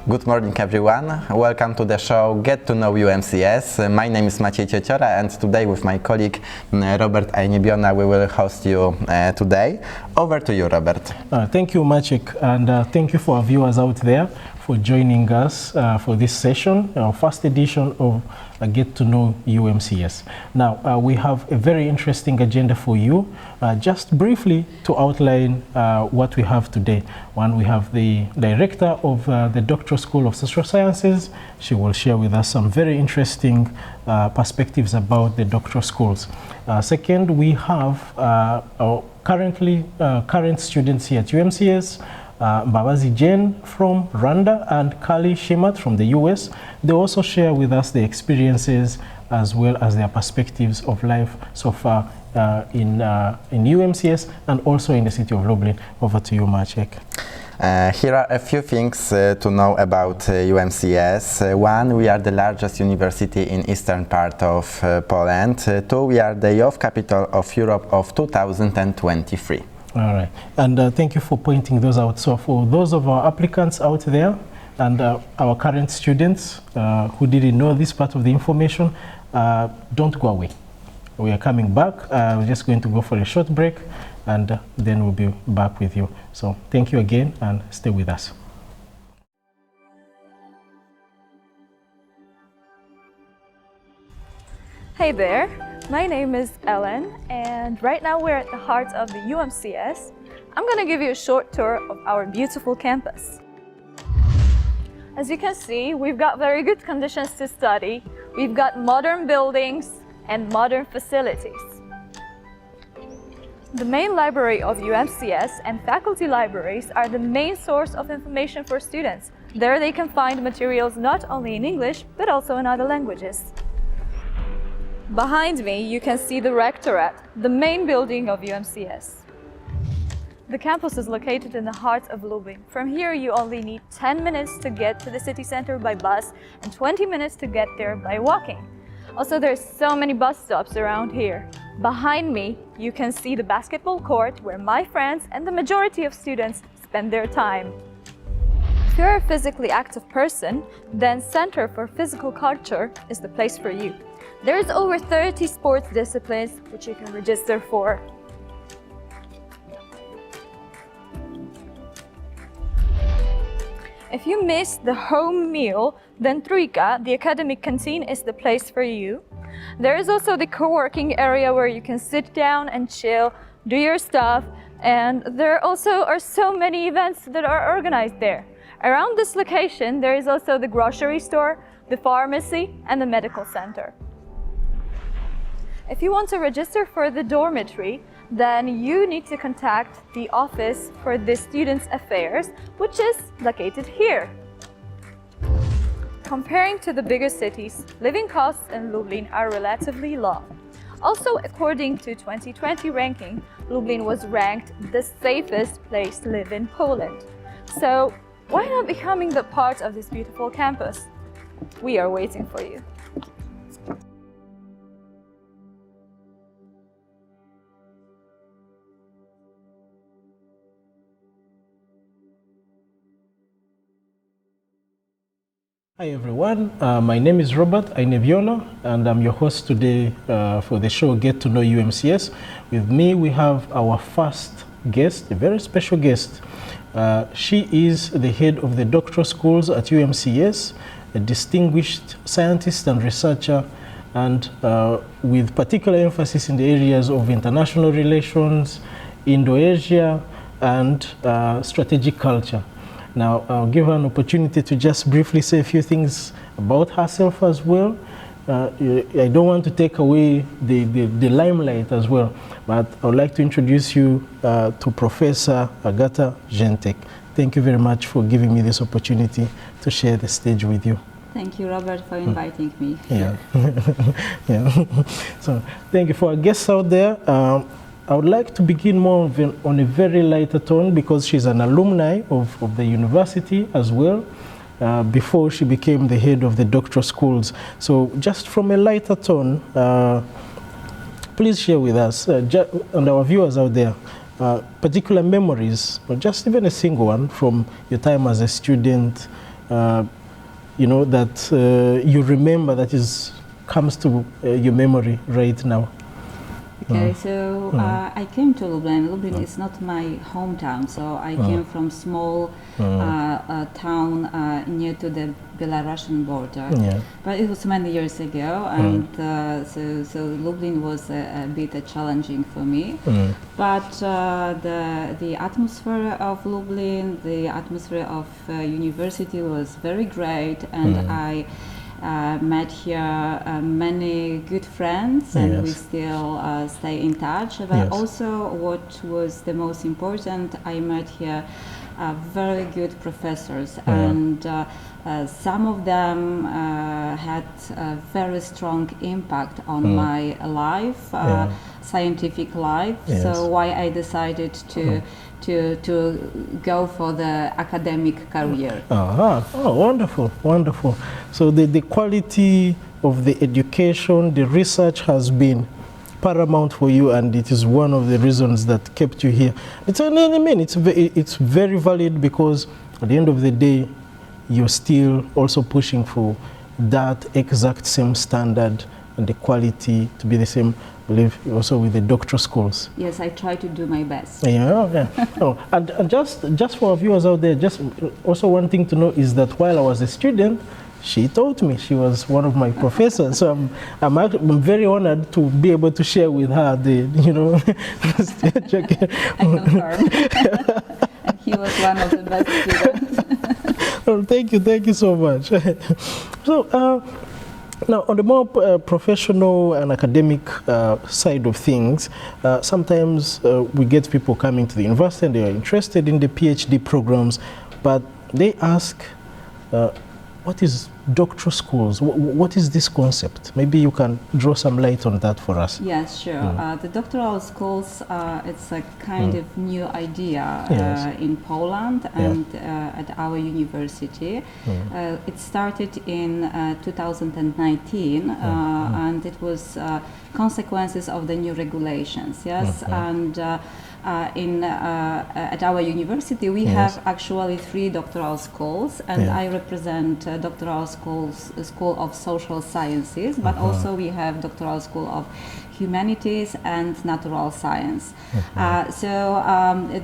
Good morning, everyone. Welcome to the show Get to Know UMCS. My name is Maciej Cieciora, and today with my colleague Robert Ainebyona we will host you today. Over to you, Robert. Thank you, Maciej, and thank you for our viewers out there for joining us for this session, our first edition of Get to Know UMCS. Now, we have a very interesting agenda for you. Just briefly to outline what we have today. One, we have the director of the Doctoral School of Social Sciences. She will share with us some very interesting perspectives about the doctoral schools. Second, we have our current students here at UMCS, Mbabazi Jane from Rwanda and Kali Shemat from the US. They also share with us their experiences as well as their perspectives of life so far in UMCS and also in the city of Lublin. Over to you, Maciej. Here are a few things to know about UMCS. One, we are the largest university in eastern part of Poland. Two, we are the youth capital of Europe of 2023. All right, and thank you for pointing those out. So for those of our applicants out there and our current students who didn't know this part of the information, don't go away. We are coming back. We're just going to go for a short break and then we'll be back with you. So thank you again and stay with us. Hey there, my name is Ellen, and right now we're at the heart of the UMCS. I'm going to give you a short tour of our beautiful campus. As you can see, we've got very good conditions to study. We've got modern buildings and modern facilities. The main library of UMCS and faculty libraries are the main source of information for students. There they can find materials not only in English, but also in other languages. Behind me, you can see the Rectorate, the main building of UMCS. The campus is located in the heart of Lublin. From here, you only need 10 minutes to get to the city center by bus and 20 minutes to get there by walking. Also, there's so many bus stops around here. Behind me, you can see the basketball court where my friends and the majority of students spend their time. If you're a physically active person, then Center for Physical Culture is the place for you. There's over 30 sports disciplines which you can register for. If you miss the home meal, then Trójka, the academic canteen, is the place for you. There is also the co-working area where you can sit down and chill, do your stuff, and there also are so many events that are organized there. Around this location, there is also the grocery store, the pharmacy, and the medical center. If you want to register for the dormitory, then you need to contact the office for the Students' Affairs, which is located here. Comparing to the bigger cities, living costs in Lublin are relatively low. Also, according to 2020 ranking, Lublin was ranked the safest place to live in Poland. So, why not becoming the part of this beautiful campus? We are waiting for you. Hi everyone, my name is Robert Ainebyona and I'm your host today for the show Get to Know UMCS. With me we have our first guest, a very special guest. She is the head of the doctoral schools at UMCS, a distinguished scientist and researcher, and with particular emphasis in the areas of international relations, Indo-Asia, and strategic culture. Now, I'll give her an opportunity to just briefly say a few things about herself as well. I don't want to take away the limelight as well, but I would like to introduce you to Professor Agata Zietek. Thank you very much for giving me this opportunity to share the stage with you. Thank you, Robert, for inviting me. Yeah. Yeah. So, thank you. For our guests out there, I would like to begin more on a very lighter tone because she's an alumni of the university as well, before she became the head of the doctoral schools. So just from a lighter tone, please share with us and our viewers out there particular memories, or just even a single one from your time as a student you know, that you remember that comes to your memory right now? Okay, so I came to Lublin. Lublin is not my hometown, so I came from small town near to the Belarusian border. Yeah. But it was many years ago, and so Lublin was a bit challenging for me. But the atmosphere of Lublin, the atmosphere of university was very great, and I met here many good friends, and we still stay in touch. But also, what was the most important, I met here very good professors, and some of them had a very strong impact on my life, scientific life. So why I decided to go for the academic career. Oh, wonderful, wonderful. So the quality of the education, the research has been paramount for you, and it is one of the reasons that kept you here. It's very valid, because at the end of the day, you're still also pushing for that exact same standard and the quality to be the same. I believe also with the doctoral schools. Yes, I try to do my best. Yeah. And just for our viewers out there, just also one thing to know is that while I was a student, she taught me. She was one of my professors. So I'm very honored to be able to share with her the, you know. I confirm. And he was one of the best students. Well, thank you so much. So. Now, on the more professional and academic side of things, sometimes we get people coming to the university and they are interested in the PhD programs, but they ask, what is doctoral schools? What is this concept? Maybe you can draw some light on that for us. Yes, sure. The doctoral schools, it's a kind of new idea in Poland and at our university. It started in 2019 and it was consequences of the new regulations, and at our university we have actually 3 doctoral schools, and I represent doctoral School of Social Sciences, but also we have Doctoral School of Humanities and Natural Science. So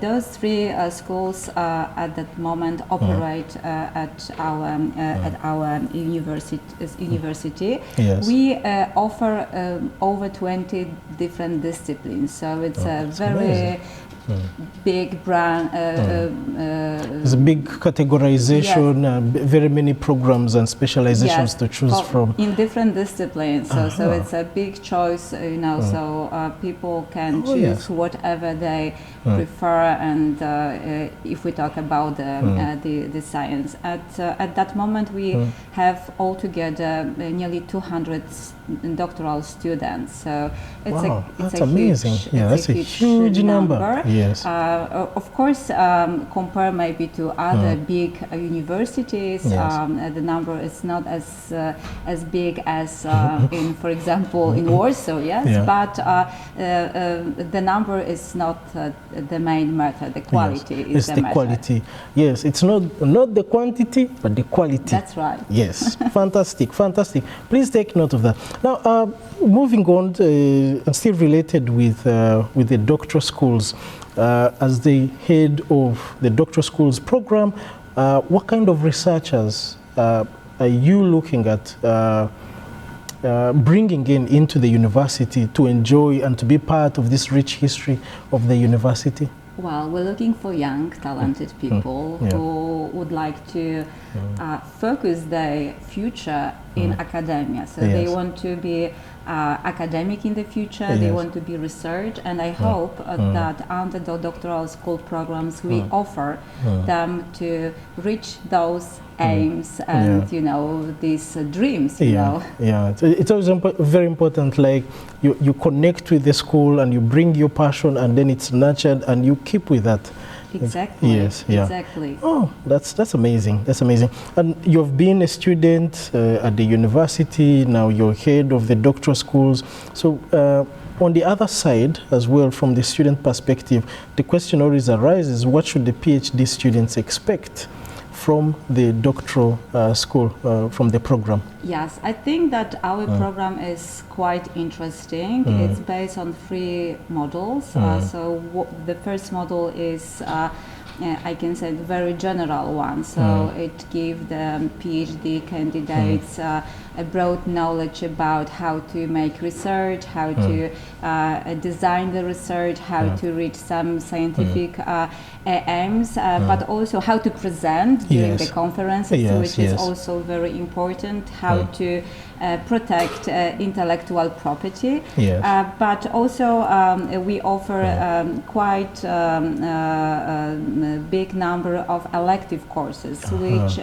those 3 schools at that moment operate at our university. Yes. We offer over 20 different disciplines, so it's a very big brand. There's a big categorization, very many programs and specializations to choose from. In different disciplines, so it's a big choice, you know, so people can choose whatever they prefer, and if we talk about the science. At that moment we have altogether nearly 200 doctoral students, so it's amazing. That's a huge number. Yes. Of course, compare maybe to other big universities, the number is not as big as in, for example, in Warsaw, but the number is not the main matter. The quality is the matter. Quality. Yes, it's not the quantity, but the quality. That's right. Yes, fantastic. Please take note of that. Now, moving on, and still related with the doctoral schools, as the head of the doctoral schools program, what kind of researchers are you looking at bringing into the university to enjoy and to be part of this rich history of the university? Well, we're looking for young, talented people who would like to focus their future in academia. So they want to be academic in the future, they want to be research, and I hope that under the doctoral school programs we offer them to reach those aims and you know, these dreams, you know. It's always very important, like you connect with the school and you bring your passion and then it's nurtured and you keep with that. Exactly. Yes. Exactly. Oh, that's amazing. That's amazing. And you've been a student at the university. Now you're head of the doctoral schools. So on the other side as well, from the student perspective, the question always arises: what should the PhD students expect from the doctoral school, from the program? Yes, I think that our program is quite interesting. It's based on 3 models. The first model is I can say the very general one. So it gives the PhD candidates a broad knowledge about how to make research, how to design the research, how to reach some scientific aims, but also how to present during the conferences, which is also very important, how to protect intellectual property. But also we offer quite big number of elective courses, which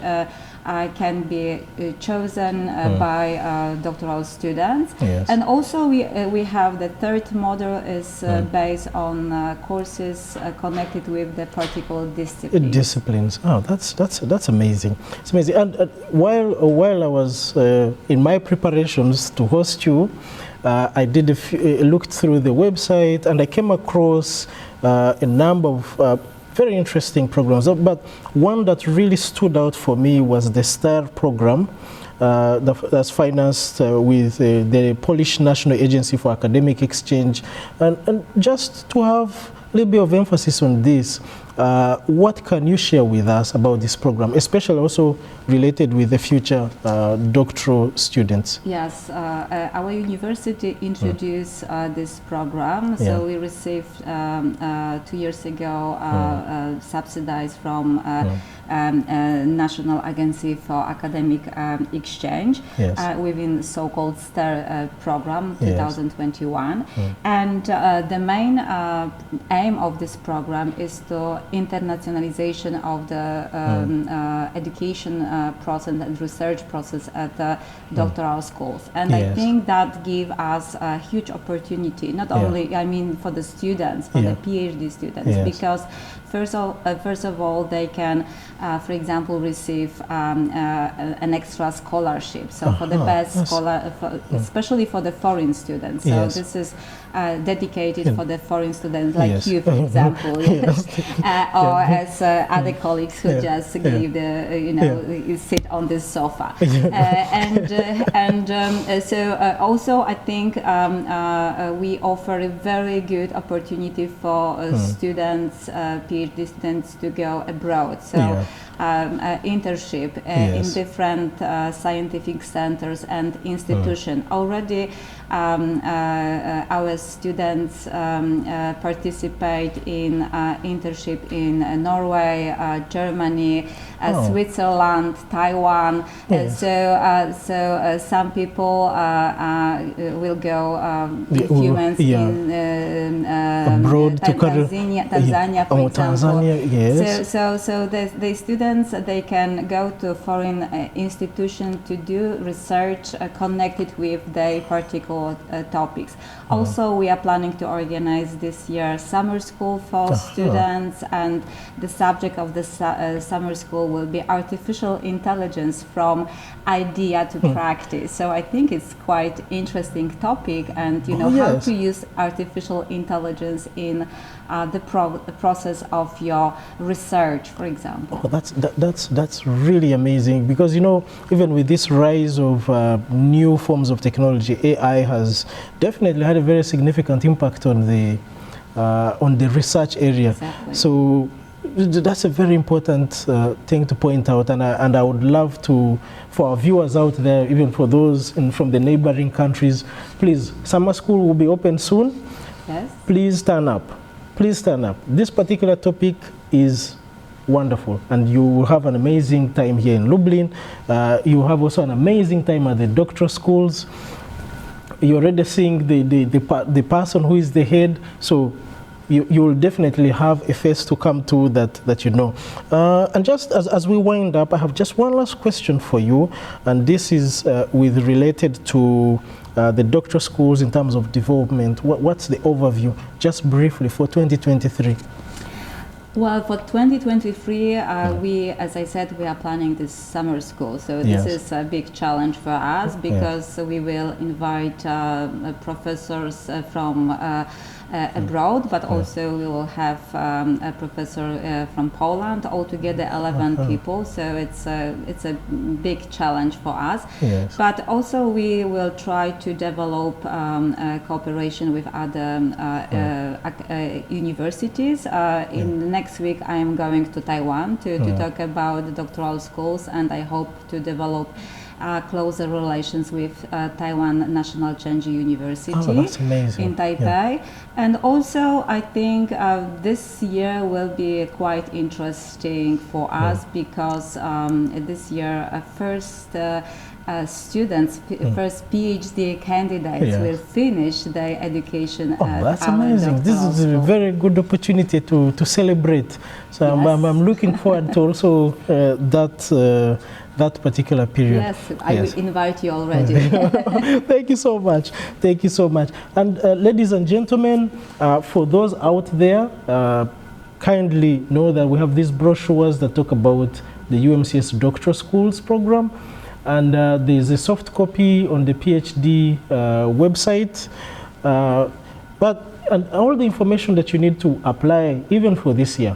can be chosen by doctoral students. And also we have the third model is based on courses connected with the particular disciplines. Oh, that's amazing. It's amazing. And while I was in my preparations to host you, I did looked through the website, and I came across a number of very interesting programs, but one that really stood out for me was the STAR program that's financed with the Polish National Agency for Academic Exchange. And just to have a little bit of emphasis on this, what can you share with us about this program, especially also related with the future doctoral students? Yes, our university introduced this program. So we received 2 years ago subsidized from National Agency for Academic Exchange within so-called STAR program 2021. And the main aim of this program is to internationalization of the education process and research process at the doctoral schools. And I think that gives us a huge opportunity, not only, I mean, for the students, for the PhD students, because first of all, they can, for example, receive an extra scholarship. So for the best scholar, especially for the foreign students. So this is dedicated for the foreign students, like you, for example, or as other colleagues who just give the, sit on this sofa. So also, I think we offer a very good opportunity for students, PhD students, to go abroad. So internship in different scientific centers and institutions. Already our students participate in internship in Norway, Germany, Switzerland, Taiwan. So some people will go a few months in abroad to Tanzania, for example. Yes. So the students, they can go to foreign institution to do research connected with their particular topics. Also, we are planning to organize this year summer school for students, and the subject of the summer school will be artificial intelligence from idea to practice. So I think it's quite interesting topic, and how to use artificial intelligence in the process of your research, for example. Oh, that's really amazing, because even with this rise of new forms of technology, AI has definitely had a very significant impact on the research area. Exactly. So that's a very important thing to point out, and I would love to, for our viewers out there, even for those from the neighboring countries, please, summer school will be open soon. Yes. Please turn up. Please turn up. This particular topic is wonderful, and you will have an amazing time here in Lublin. You have also an amazing time at the doctoral schools. You're already seeing the person who is the head, so you will definitely have a face to come to that you know. And just as we wind up, I have just one last question for you, and this is related to the doctoral schools in terms of development. What's the overview, just briefly, for 2023? Well, for 2023, we, as I said, we are planning this summer school. So this is a big challenge for us because we will invite professors from abroad, but also we will have a professor from Poland. Altogether, 11 people. So it's a big challenge for us. Yes. But also we will try to develop cooperation with other universities. In next week, I am going to Taiwan to talk about the doctoral schools, and I hope to develop closer relations with Taiwan National Chengchi University in Taipei. And also, I think this year will be quite interesting for us because this year first students, first PhD candidates will finish their education at that's our amazing. This is a very good opportunity to celebrate. So I'm looking forward to also that particular period. Yes, I will invite you already. Thank you so much. Thank you so much. And ladies and gentlemen, for those out there, kindly know that we have these brochures that talk about the UMCS Doctoral Schools program. And there's a soft copy on the PhD website. And all the information that you need to apply, even for this year,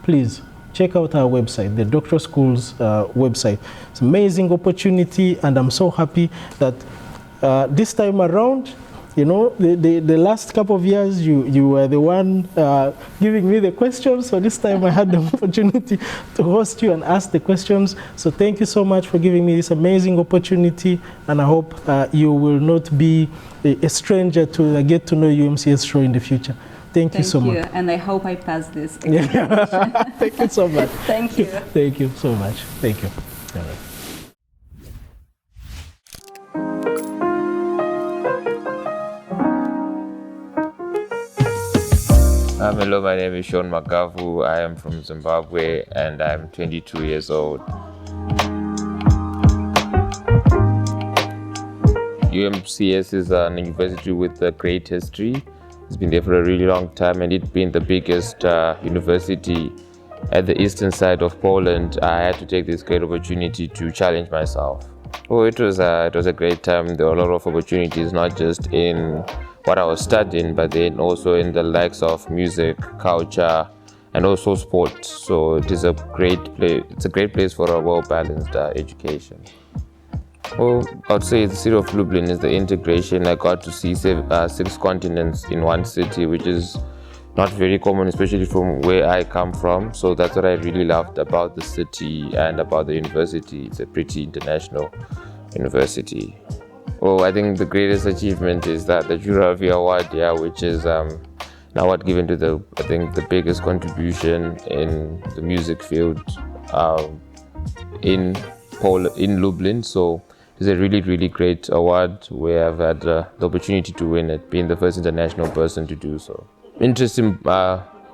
please check out our website, the Doctoral Schools website. It's an amazing opportunity, and I'm so happy that this time around, you know, the last couple of years, you were the one giving me the questions. So this time I had the opportunity to host you and ask the questions. So thank you so much for giving me this amazing opportunity. And I hope you will not be a stranger to get to know UMCS show in the future. Thank you so much. Thank you, and I hope I pass this examination. Thank you so much. Thank you. Thank you so much. Thank you. All right. Hello, my name is Sean Magavu. I am from Zimbabwe and I'm 22 years old. UMCS is an university with a great history. It's been there for a really long time, and it being the biggest university at the eastern side of Poland, I had to take this great opportunity to challenge myself. Oh, it was a great time. There were a lot of opportunities, not just in what I was studying, but then also in the likes of music, culture, and also sport. So it is a great place. It's a great place for a well-balanced education. Well, I'd say the city of Lublin is the integration. I got to see 6 continents in one city, which is not very common, especially from where I come from. So that's what I really loved about the city and about the university. It's a pretty international university. Well, I think the greatest achievement is that the Juravi Award, which is an award given to the biggest contribution in the music field in Lublin. So it's a really, really great award where I've had the opportunity to win it, being the first international person to do so. Interesting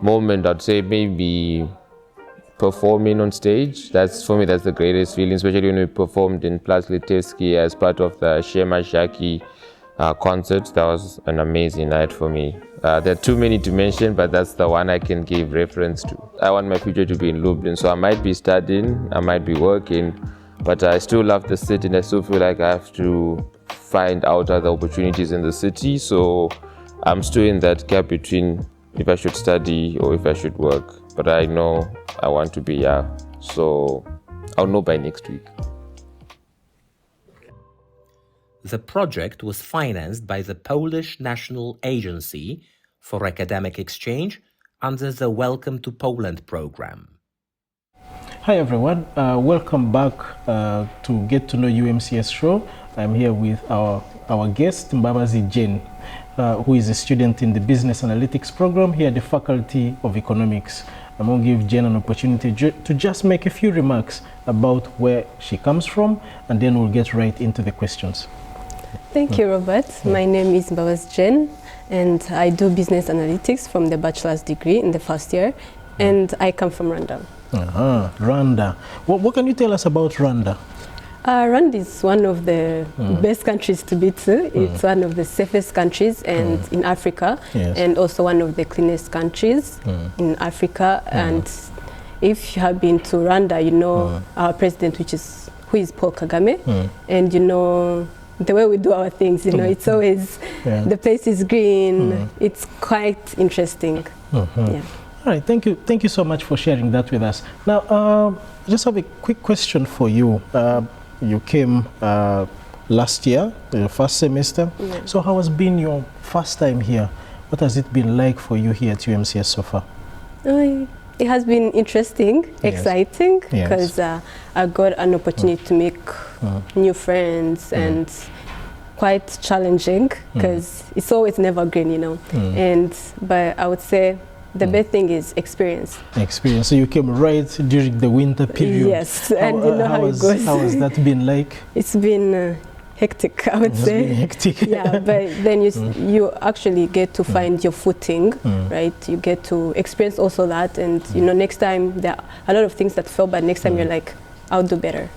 moment, I'd say maybe performing on stage. For me, that's the greatest feeling, especially when we performed in Plac Litewski as part of the Shemat concert. That was an amazing night for me. There are too many to mention, but that's the one I can give reference to. I want my future to be in Lublin, so I might be studying, I might be working, but I still love the city, and I still feel like I have to find out other opportunities in the city. So I'm still in that gap between if I should study or if I should work. But I know I want to be here, so I'll know by next week. The project was financed by the Polish National Agency for Academic Exchange under the Welcome to Poland program. Hi everyone, welcome back to Get to Know UMCS show. I'm here with our guest, Mbabazi Jane, who is a student in the Business Analytics program here at the Faculty of Economics. I'm going to give Jane an opportunity to just make a few remarks about where she comes from, and then we'll get right into the questions. Thank you, Robert. My name is Mbabazi Jane, and I do Business Analytics from the bachelor's degree in the first year, and I come from Rwanda. Rwanda. What can you tell us about Rwanda? Rwanda is one of the best countries to be to. It's one of the safest countries and in Africa, and also one of the cleanest countries in Africa. And if you have been to Rwanda, you know our president, who is Paul Kagame, and you know the way we do our things. You know, it's always the place is green. It's quite interesting. Yeah. All right, thank you so much for sharing that with us. Now, I just have a quick question for you. You came last year, the first semester. So how has been your first time here? What has it been like for you here at UMCS so far? It has been interesting, exciting, because I got an opportunity to make new friends, and quite challenging, because it's always never green, you know. But I would say the best thing is experience. Experience. So you came right during the winter period. Yes, and you know how it goes. How has that been like? It's been hectic, I would say. Been hectic. Yeah, but then you actually get to find your footing, right? You get to experience also that, and you know, next time there are a lot of things that fell, but next time you're like, I'll do better.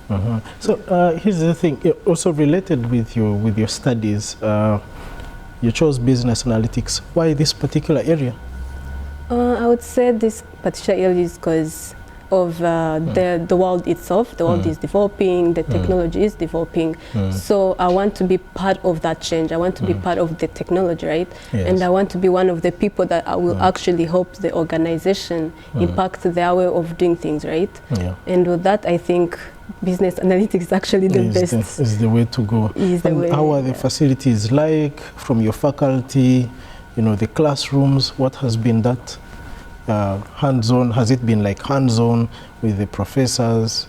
So here's the thing, also related with your studies, you chose business analytics. Why this particular area? I would say this particular area is because of the world itself. The world is developing, the technology is developing. So I want to be part of that change. I want to be part of the technology, right? And I want to be one of the people that I will actually help the organization impact their way of doing things, right? And with that, I think business analytics is actually the best. Is the way to go. How are the facilities like from your faculty? You know, the classrooms, what has been that hands-on? Has it been like hands-on with the professors?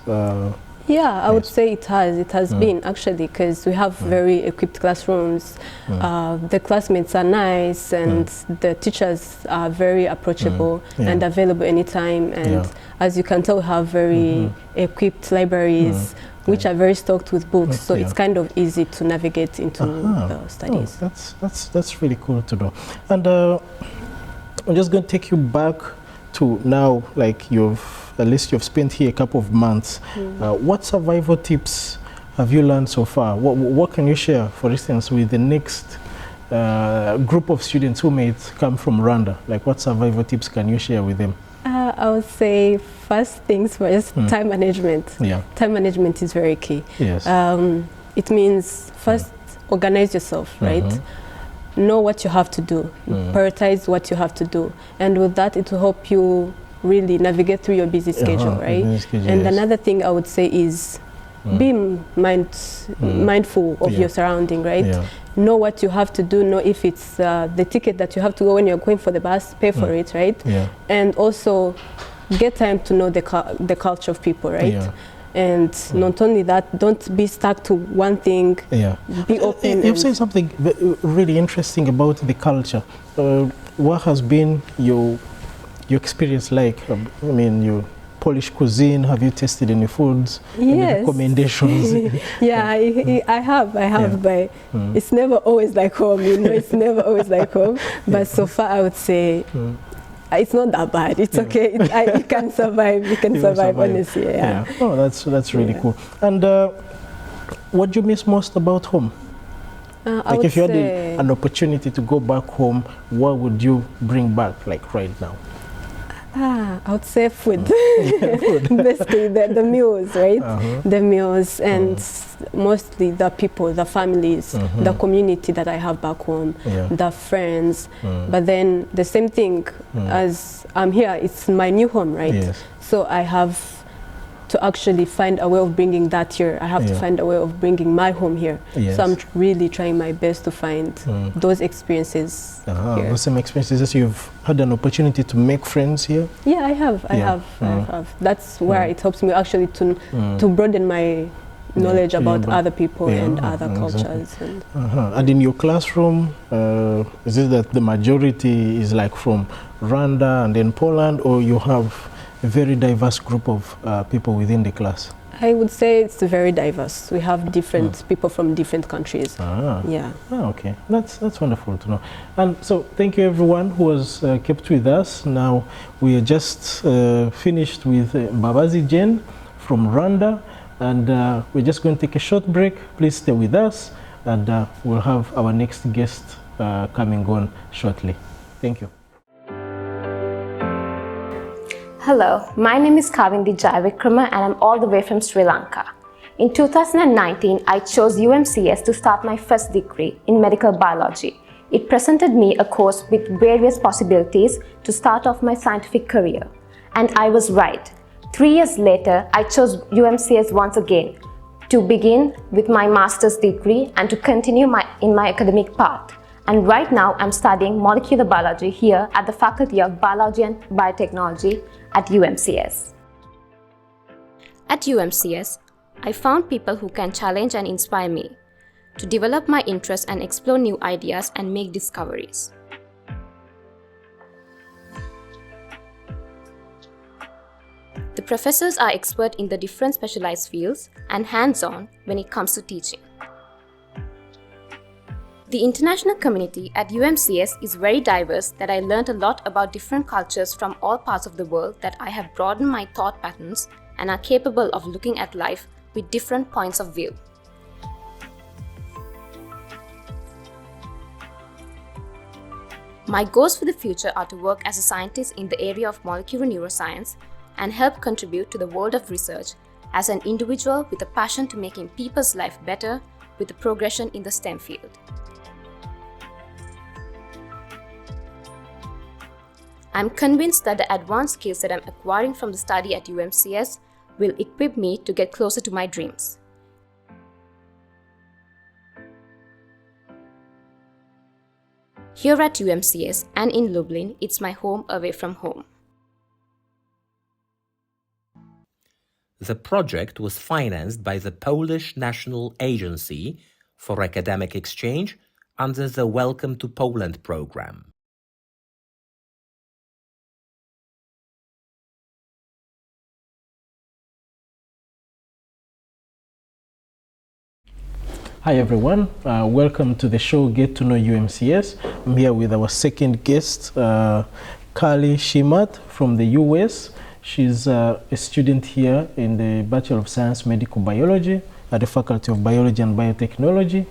Yeah, I would say it has. It has been actually, because we have very equipped classrooms. The classmates are nice, and the teachers are very approachable and available anytime. And as you can tell, we have very equipped libraries, which are very stocked with books. So it's kind of easy to navigate into the studies. Oh, that's really cool to know. And I'm just going to take you back to now, like at least you've spent here a couple of months. What survival tips have you learned so far? What can you share, for instance, with the next group of students who may come from Rwanda? Like, what survival tips can you share with them? I would say first things first, time management. Time management is very key. It means first organize yourself, right? Know what you have to do, prioritize what you have to do, and with that it will help you really navigate through your busy schedule, right? And another thing I would say is be mindful of your surrounding, right? Know what you have to do, know if it's the ticket that you have to go when you're going for the bus, pay for it, right? And also get time to know the culture of people, right? And not only that, don't be stuck to one thing, be open. You've said something really interesting about the culture. What has been your experience like? I mean, your Polish cuisine, have you tasted any foods? Any recommendations? I have, but it's never always like home, you know, it's never always like home. But so far I would say it's not that bad. It's okay. You can survive. You can survive, honestly. Oh, that's really cool. And what do you miss most about home? Like, if you had an opportunity to go back home, what would you bring back, like right now? I would say food. Basically, the meals, right? The meals, and mostly the people, the families, the community that I have back home, the friends. But then the same thing, as I'm here, it's my new home, right? So I have to actually find a way of bringing that here. I have to find a way of bringing my home here. So I'm really trying my best to find those experiences here. Those same experiences. You've had an opportunity to make friends here? Yeah, I have. That's where it helps me actually to broaden my knowledge about other people and other cultures. And in your classroom, is it that the majority is like from Rwanda and then Poland, or you have a very diverse group of people within the class? I would say it's very diverse. We have different people from different countries. Okay, that's wonderful to know. And so thank you everyone who has kept with us. Now we are just finished with Mbabazi Jen from Rwanda, And we're just going to take a short break. Please stay with us, and we'll have our next guest coming on shortly. Thank you. Hello, my name is Kavindi Jaivikrama and I'm all the way from Sri Lanka. In 2019, I chose UMCS to start my first degree in medical biology. It presented me a course with various possibilities to start off my scientific career. And I was right. 3 years later, I chose UMCS once again to begin with my master's degree and to continue in my academic path. And right now, I'm studying molecular biology here at the Faculty of Biology and Biotechnology at UMCS. At UMCS, I found people who can challenge and inspire me to develop my interests and explore new ideas and make discoveries. The professors are expert in the different specialized fields and hands-on when it comes to teaching. The international community at UMCS is very diverse that I learned a lot about different cultures from all parts of the world that I have broadened my thought patterns and are capable of looking at life with different points of view. My goals for the future are to work as a scientist in the area of molecular neuroscience and help contribute to the world of research as an individual with a passion to making people's life better with the progression in the STEM field. I'm convinced that the advanced skills that I'm acquiring from the study at UMCS will equip me to get closer to my dreams. Here at UMCS and in Lublin, it's my home away from home. The project was financed by the Polish National Agency for Academic Exchange under the Welcome to Poland program. Hi everyone, welcome to the show Get to Know UMCS. I'm here with our second guest, Kali Shemat from the US. She's a student here in the Bachelor of Science Medical Biology at the Faculty of Biology and Biotechnology.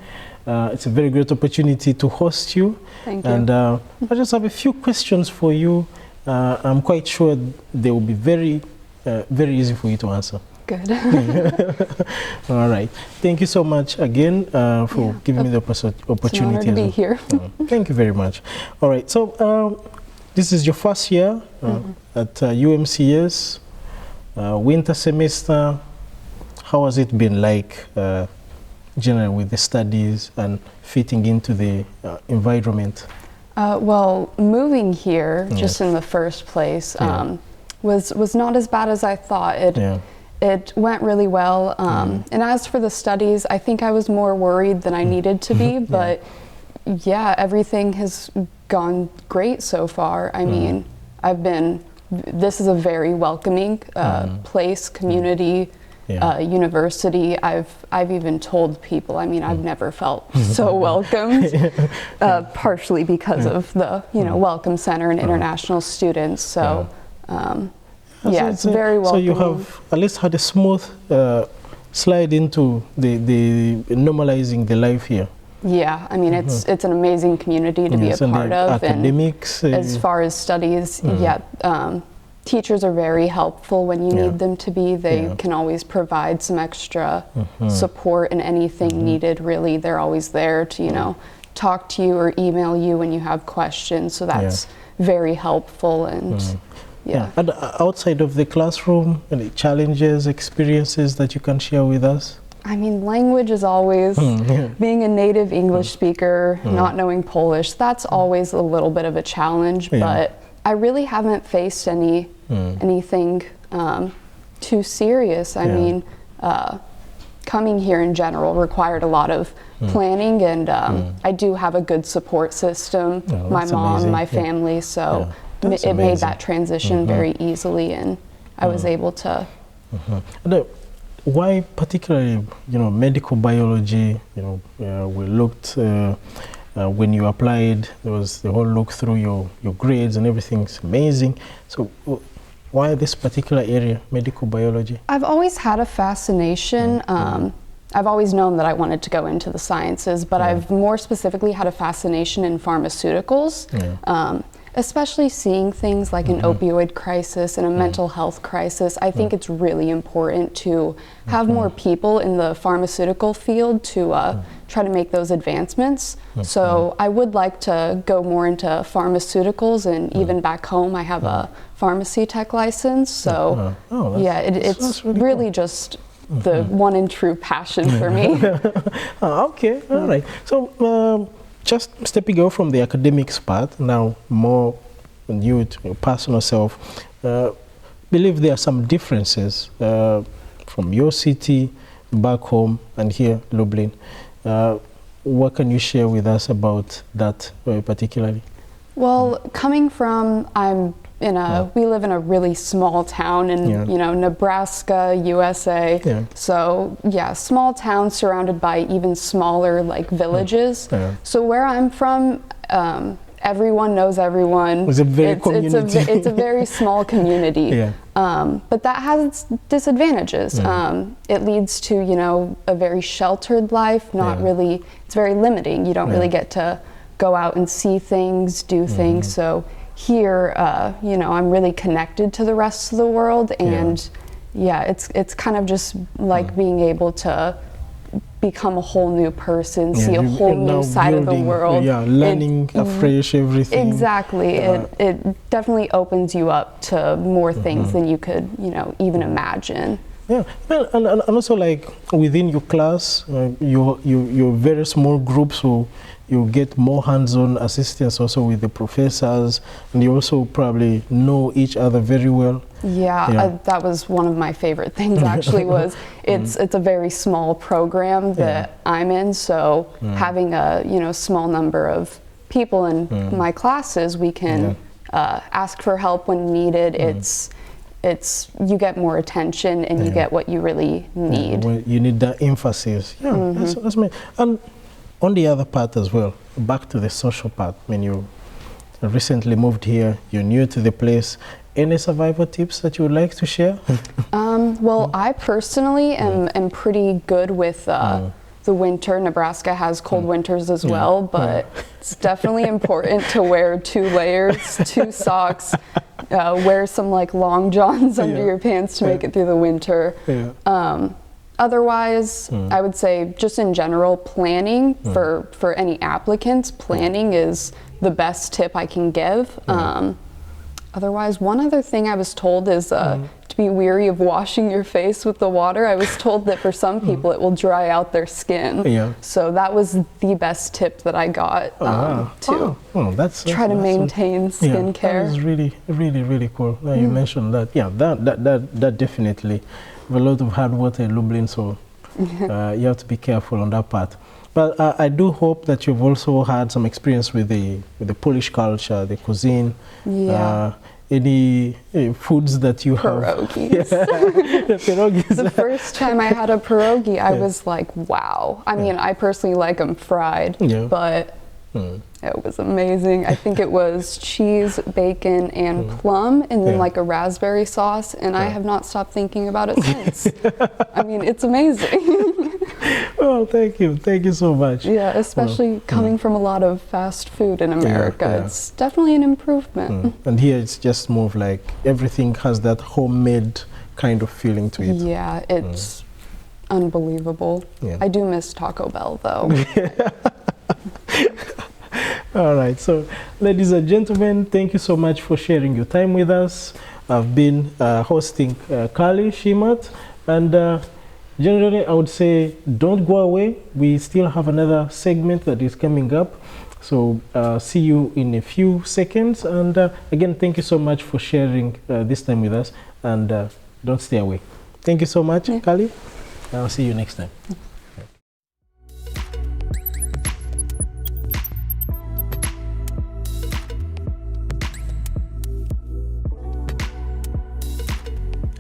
It's a very great opportunity to host you. Thank you. And I just have a few questions for you. I'm quite sure they will be very easy for you to answer. Good. All right. Thank you so much again for giving me the opportunity. It's an honor to be here. Thank you very much. All right. So this is your first year at UMCS, winter semester. How has it been like generally with the studies and fitting into the environment? Well, moving here just in the first place was not as bad as I thought. It went really well. And as for the studies, I think I was more worried than I needed to be, but yeah, everything has gone great so far. I mean, this is a very welcoming place, community, university. I've even told people, I mean, I've never felt so welcomed, partially because of the, Welcome Center and international students. So, yeah, it's very welcoming. So you have at least had a smooth slide into the normalizing the life here. Yeah, I mean, it's an amazing community to be a part of. Academics. And as far as studies, teachers are very helpful when you need them to be. They can always provide some extra support and anything needed. Really, they're always there to, talk to you or email you when you have questions. So that's very helpful. And And outside of the classroom, any challenges, experiences that you can share with us? I mean, language is always, being a native English speaker, not knowing Polish, that's always a little bit of a challenge, but I really haven't faced anything too serious. I mean, coming here in general required a lot of planning, and I do have a good support system, my mom, my family, so it made that transition very easily, and I was able to. Why particularly, medical biology? We looked when you applied. There was the whole look through your grades and everything's amazing. So, Why this particular area, medical biology? I've always had a fascination. I've always known that I wanted to go into the sciences, but I've more specifically had a fascination in pharmaceuticals, especially seeing things like an opioid crisis and a mental health crisis. I think it's really important to have more people in the pharmaceutical field to try to make those advancements. So I would like to go more into pharmaceuticals, and even back home I have a pharmacy tech license. So it's really cool. Just the one and true passion for me. Okay, all right. So just stepping out from the academics part, now more on you to your personal self, believe there are some differences from your city, back home, and here, Lublin. What can you share with us about that particularly? Well, coming from, we live in a really small town in, Nebraska, USA. So small town surrounded by even smaller like villages. So where I'm from, everyone knows everyone. It's a very community. It's a very small community. But that has its disadvantages. It leads to, a very sheltered life, it's very limiting. You don't really get to go out and see things, do things. So here, I'm really connected to the rest of the world, and it's kind of just like being able to become a whole new person, see a whole new side of the world. Learning afresh everything. Exactly. It definitely opens you up to more things than you could, even imagine. Yeah, well, and also like within your class, you're very small groups, so you get more hands-on assistance also with the professors, and you also probably know each other very well. That was one of my favorite things actually, was it's a very small program that I'm in, so having a small number of people in my classes, we can ask for help when needed. You get more attention, and you get what you really need. Well, you need that emphasis. That's me. And on the other part as well, back to the social part, when you recently moved here, you're new to the place, any survival tips that you would like to share? Well, I personally am pretty good with the winter. Nebraska has cold winters as well, but it's definitely important to wear 2 layers, 2 socks, wear some like long johns under your pants to make it through the winter. Otherwise, I would say just in general, planning for any applicants, planning is the best tip I can give. Otherwise, one other thing I was told is to be weary of washing your face with the water. I was told that for some people it will dry out their skin. So that was the best tip that I got to try to maintain skincare. That was really, really, really cool. You mentioned that. That definitely. A lot of hard water in Lublin, so you have to be careful on that part. But I do hope that you've also had some experience with the Polish culture, the cuisine. Any foods that you have? Pierogies. The pierogies. The first time I had a pierogi, I was like, wow. I mean, I personally like them fried, but it was amazing. I think it was cheese, bacon, and plum, and then like a raspberry sauce, and I have not stopped thinking about it since. I mean, it's amazing. Well, thank you so much. Yeah, especially coming from a lot of fast food in America, it's definitely an improvement. And here it's just more of like everything has that homemade kind of feeling to it. Yeah, it's unbelievable. I do miss Taco Bell though. All right, so ladies and gentlemen, thank you so much for sharing your time with us. I've been hosting Kali, Shemat, and generally I would say don't go away. We still have another segment that is coming up. So see you in a few seconds. And again, thank you so much for sharing this time with us. And don't stay away. Thank you so much, Kali. I'll see you next time.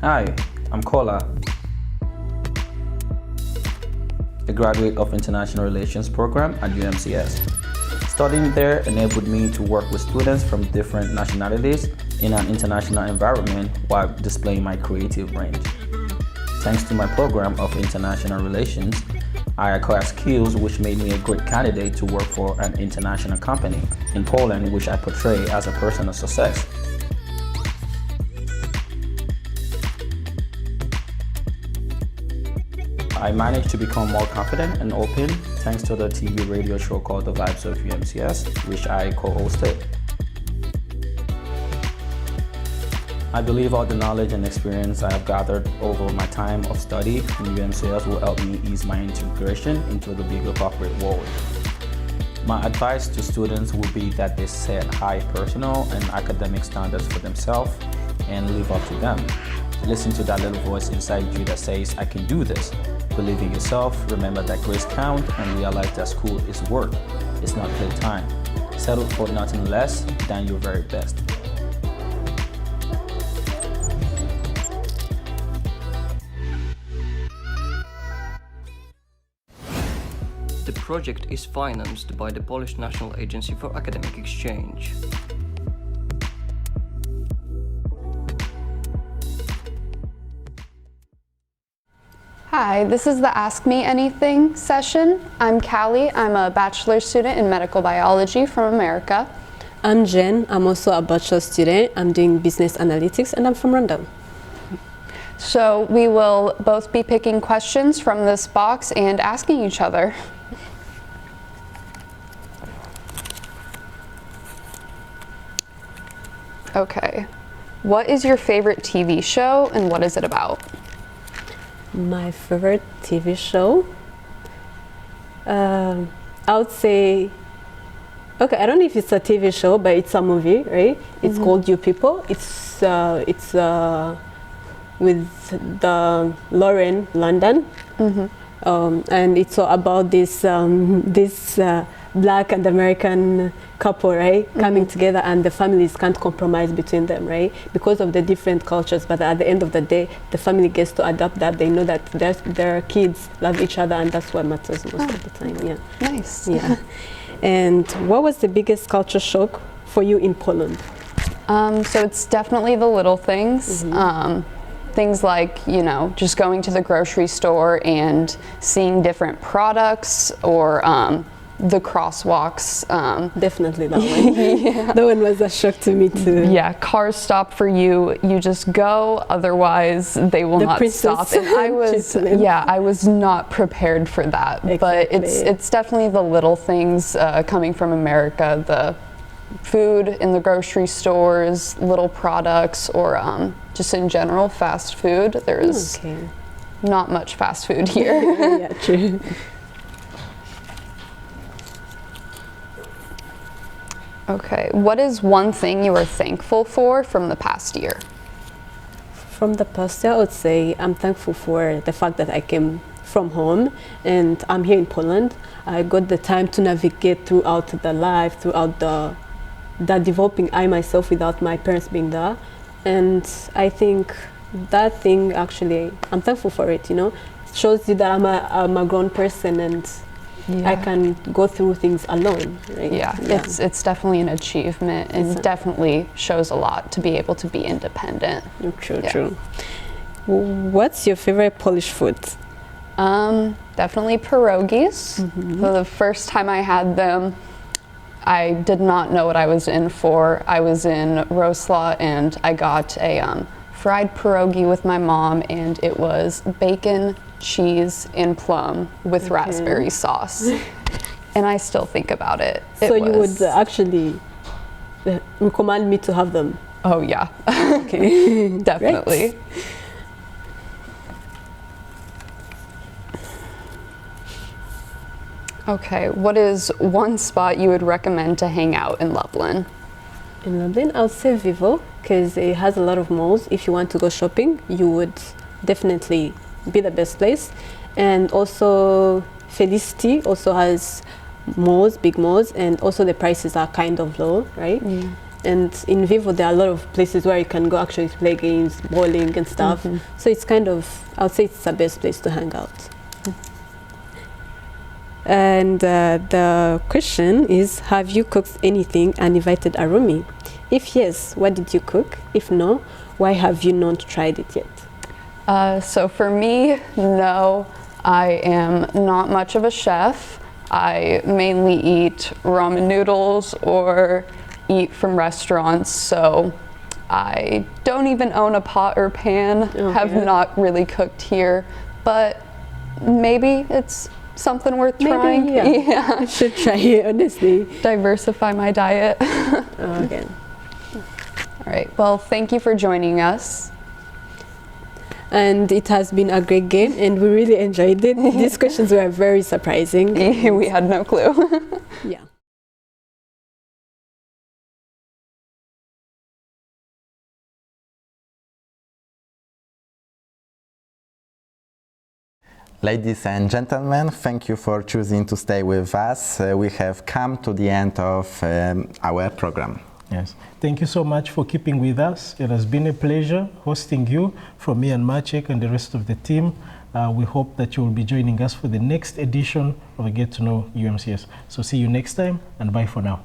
Hi, I'm Kola, a graduate of International Relations program at UMCS. Studying there enabled me to work with students from different nationalities in an international environment while displaying my creative range. Thanks to my program of international relations, I acquired skills which made me a great candidate to work for an international company in Poland, which I portray as a personal success. I managed to become more confident and open thanks to the TV radio show called The Vibes of UMCS, which I co-hosted. I believe all the knowledge and experience I have gathered over my time of study in UMCS will help me ease my integration into the bigger corporate world. My advice to students would be that they set high personal and academic standards for themselves and live up to them. Listen to that little voice inside you that says, I can do this. Believe in yourself, remember that grades count, and realize that school is work. It's not playtime. Settle for nothing less than your very best. The project is financed by the Polish National Agency for Academic Exchange. Hi, this is the Ask Me Anything session. I'm Callie. I'm a bachelor's student in medical biology from America. I'm Jen. I'm also a bachelor's student. I'm doing business analytics and I'm from Rwanda. So we will both be picking questions from this box and asking each other. Okay. What is your favorite TV show and what is it about? My favorite TV show? I would say, okay, I don't know if it's a TV show, but it's a movie, right? It's called You People. It's with the Lauren London. And it's all about this Black and American couple, right, coming together, and the families can't compromise between them, right, because of the different cultures. But at the end of the day, the family gets to adapt that. They know that their kids love each other, and that's what matters most of the time. Yeah. Nice. Yeah. And what was the biggest culture shock for you in Poland? So it's definitely the little things. Things like, you know, just going to the grocery store and seeing different products, or the crosswalks. Definitely that one. Yeah. That one was a shock to me too. Yeah, cars stop for you. You just go, otherwise they will not stop. And I was not prepared for that. Exactly. But it's definitely the little things coming from America, the food in the grocery stores, little products, or just in general fast food. There's not much fast food here. Yeah, true. Okay, what is one thing you are thankful for from the past year? From the past year, I would say I'm thankful for the fact that I came from home and I'm here in Poland. I got the time to navigate throughout the life, throughout the developing I myself without my parents being there. And I think that thing, actually, I'm thankful for it, you know. It shows you that I'm a grown person and I can go through things alone. Right? Yeah, it's definitely an achievement, and definitely shows a lot to be able to be independent. True. What's your favorite Polish food? Definitely pierogies. So the first time I had them, I did not know what I was in for. I was in Wrocław and I got a fried pierogi with my mom, and it was bacon, cheese, and plum with raspberry sauce. And I still think about it. So you would actually recommend me to have them? Oh yeah. Okay. Definitely. Great. Okay, what is one spot you would recommend to hang out in Lublin? In Lublin, I would say Vivo, because it has a lot of malls. If you want to go shopping, you would definitely be the best place. And also Felicity also has malls, big malls, and also the prices are kind of low, right? And in Vivo, there are a lot of places where you can go actually play games, bowling and stuff. So it's kind of, I would say it's the best place to hang out. And the question is, have you cooked anything and invited a roomie? If yes, what did you cook? If no, why have you not tried it yet? So for me, no, I am not much of a chef. I mainly eat ramen noodles or eat from restaurants, so I don't even own a pot or pan, have not really cooked here, but maybe it's something worth trying. Yeah. I should try it, honestly. Diversify my diet. Okay. All right, well, thank you for joining us. And it has been a great game, and we really enjoyed it. These questions were very surprising. We had no clue. Yeah. Ladies and gentlemen, thank you for choosing to stay with us. We have come to the end of our program. Yes, thank you so much for keeping with us. It has been a pleasure hosting you from me and Maciej and the rest of the team. We hope that you will be joining us for the next edition of Get to Know UMCS. So see you next time, and bye for now.